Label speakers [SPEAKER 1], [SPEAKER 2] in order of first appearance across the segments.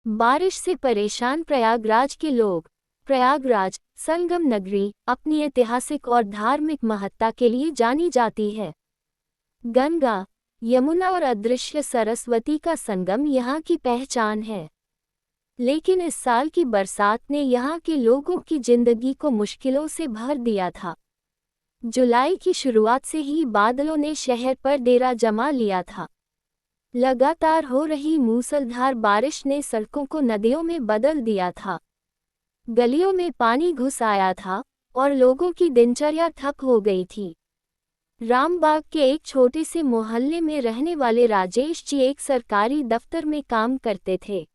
[SPEAKER 1] बारिश से परेशान प्रयागराज के लोग। प्रयागराज, संगम नगरी, अपनी ऐतिहासिक और धार्मिक महत्ता के लिए जानी जाती है। गंगा, यमुना और अदृश्य सरस्वती का संगम यहाँ की पहचान है। लेकिन इस साल की बरसात ने यहाँ के लोगों की जिंदगी को मुश्किलों से भर दिया था। जुलाई की शुरुआत से ही बादलों ने शहर पर डेरा जमा लिया था। लगातार हो रही मूसलाधार बारिश ने सड़कों को नदियों में बदल दिया था। गलियों में पानी घुस आया था और लोगों की दिनचर्या ठप हो गई थी। रामबाग के एक छोटे से मोहल्ले में रहने वाले राजेश जी एक सरकारी दफ्तर में काम करते थे।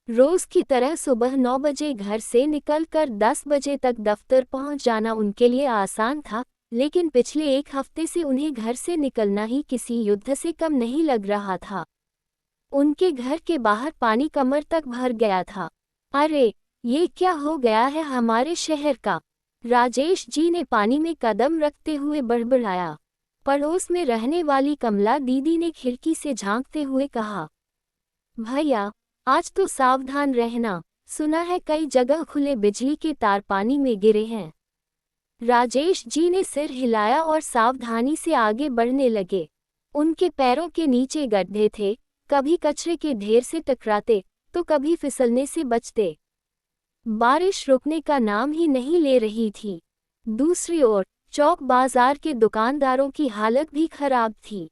[SPEAKER 1] रोज की तरह सुबह 9 बजे घर से निकलकर 10 बजे तक दफ्तर पहुंच जाना उनके लिए आसान था, लेकिन पिछले एक हफ्ते से उन्हें घर से निकलना ही किसी युद्ध से कम नहीं लग रहा था। उनके घर के बाहर पानी कमर तक भर गया था। अरे, ये क्या हो गया है हमारे शहर का? राजेश जी ने पानी में कदम रखते हुए बड़बड़ाया। पड़ोस में रहने वाली कमला दीदी ने खिड़की से झांकते हुए कहा, भैया, आज तो सावधान रहना, सुना है कई जगह खुले बिजली के तार पानी में गिरे हैं। राजेश जी ने सिर हिलाया और सावधानी से आगे बढ़ने लगे। उनके पैरों के नीचे गड्ढे थे, कभी कचरे के ढेर से टकराते तो कभी फिसलने से बचते। बारिश रुकने का नाम ही नहीं ले रही थी। दूसरी ओर चौक बाजार के दुकानदारों की हालत भी खराब थी।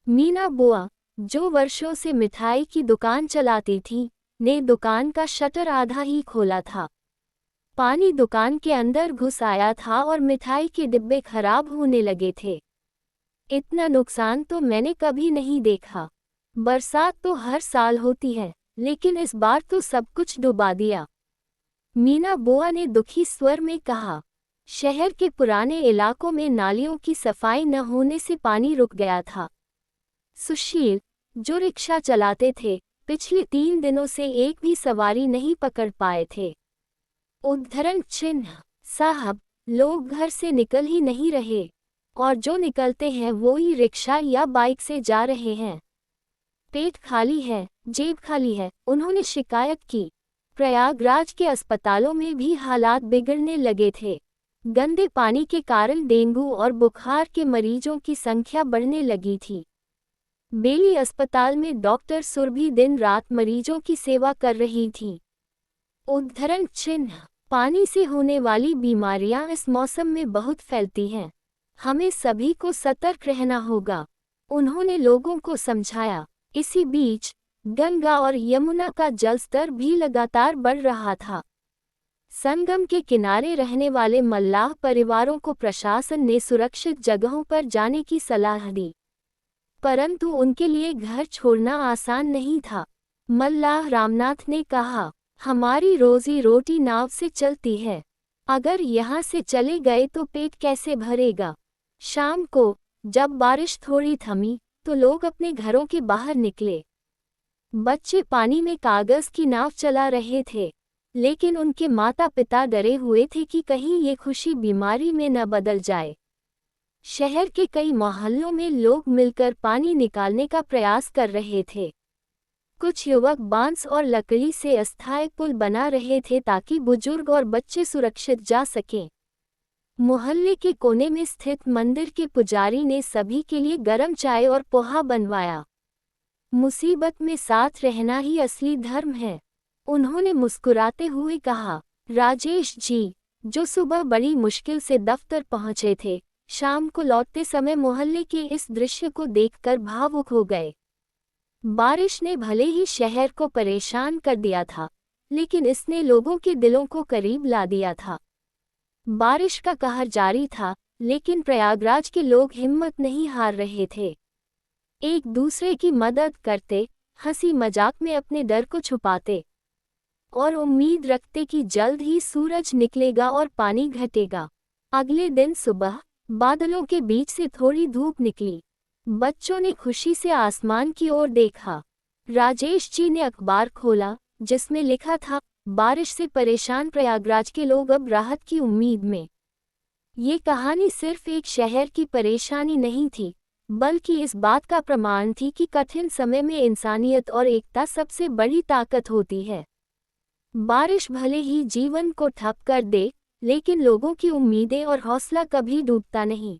[SPEAKER 1] मीना बुआ, जो वर्षों से मिठाई की दुकान चलाती थी, ने दुकान का शटर आधा ही खोला था। पानी दुकान के अंदर घुस आया था और मिठाई के डिब्बे खराब होने लगे थे। इतना नुकसान तो मैंने कभी नहीं देखा। बरसात तो हर साल होती है, लेकिन इस बार तो सब कुछ डुबा दिया। मीना बुआ ने दुखी स्वर में कहा। शहर के पुराने इलाकों में नालियों की सफाई न होने से पानी रुक गया था। सुशील, जो रिक्शा चलाते थे, पिछले 3 दिनों से एक भी सवारी नहीं पकड़ पाए थे। उद्धरण चिन्ह, साहब, लोग घर से निकल ही नहीं रहे, और जो निकलते हैं वो ही रिक्शा या बाइक से जा रहे हैं। पेट खाली है, जेब खाली है, उन्होंने शिकायत की। प्रयागराज के अस्पतालों में भी हालात बिगड़ने लगे थे। गंदे पानी के कारण डेंगू और बुखार के मरीजों की संख्या बढ़ने लगी थी। बेली अस्पताल में डॉक्टर सुरभि दिन रात मरीजों की सेवा कर रही थी। उद्धरण चिन्ह, पानी से होने वाली बीमारियां इस मौसम में बहुत फैलती हैं। हमें सभी को सतर्क रहना होगा, उन्होंने लोगों को समझाया। इसी बीच गंगा और यमुना का जलस्तर भी लगातार बढ़ रहा था। संगम के किनारे रहने वाले मल्लाह परिवारों को प्रशासन ने सुरक्षित जगहों पर जाने की सलाह दी, परंतु उनके लिए घर छोड़ना आसान नहीं था। मल्लाह रामनाथ ने कहा, हमारी रोजी रोटी नाव से चलती है, अगर यहाँ से चले गए तो पेट कैसे भरेगा। शाम को जब बारिश थोड़ी थमी तो लोग अपने घरों के बाहर निकले। बच्चे पानी में कागज की नाव चला रहे थे, लेकिन उनके माता पिता डरे हुए थे कि कहीं ये खुशी बीमारी में न बदल जाए। शहर के कई मोहल्लों में लोग मिलकर पानी निकालने का प्रयास कर रहे थे। कुछ युवक बांस और लकड़ी से अस्थायी पुल बना रहे थे ताकि बुजुर्ग और बच्चे सुरक्षित जा सकें। मोहल्ले के कोने में स्थित मंदिर के पुजारी ने सभी के लिए गर्म चाय और पोहा बनवाया। मुसीबत में साथ रहना ही असली धर्म है, उन्होंने मुस्कुराते हुए कहा। राजेश जी, जो सुबह बड़ी मुश्किल से दफ्तर पहुंचे थे, शाम को लौटते समय मोहल्ले के इस दृश्य को देखकर भावुक हो गए। बारिश ने भले ही शहर को परेशान कर दिया था, लेकिन इसने लोगों के दिलों को करीब ला दिया था। बारिश का कहर जारी था, लेकिन प्रयागराज के लोग हिम्मत नहीं हार रहे थे। एक दूसरे की मदद करते, हंसी मजाक में अपने डर को छुपाते और उम्मीद रखते कि जल्द ही सूरज निकलेगा और पानी घटेगा। अगले दिन सुबह बादलों के बीच से थोड़ी धूप निकली। बच्चों ने खुशी से आसमान की ओर देखा। राजेश जी ने अखबार खोला, जिसमें लिखा था, बारिश से परेशान प्रयागराज के लोग अब राहत की उम्मीद में। ये कहानी सिर्फ एक शहर की परेशानी नहीं थी, बल्कि इस बात का प्रमाण थी कि कठिन समय में इंसानियत और एकता सबसे बड़ी ताकत होती है। बारिश भले ही जीवन को ठप कर दे, लेकिन लोगों की उम्मीदें और हौसला कभी डूबता नहीं।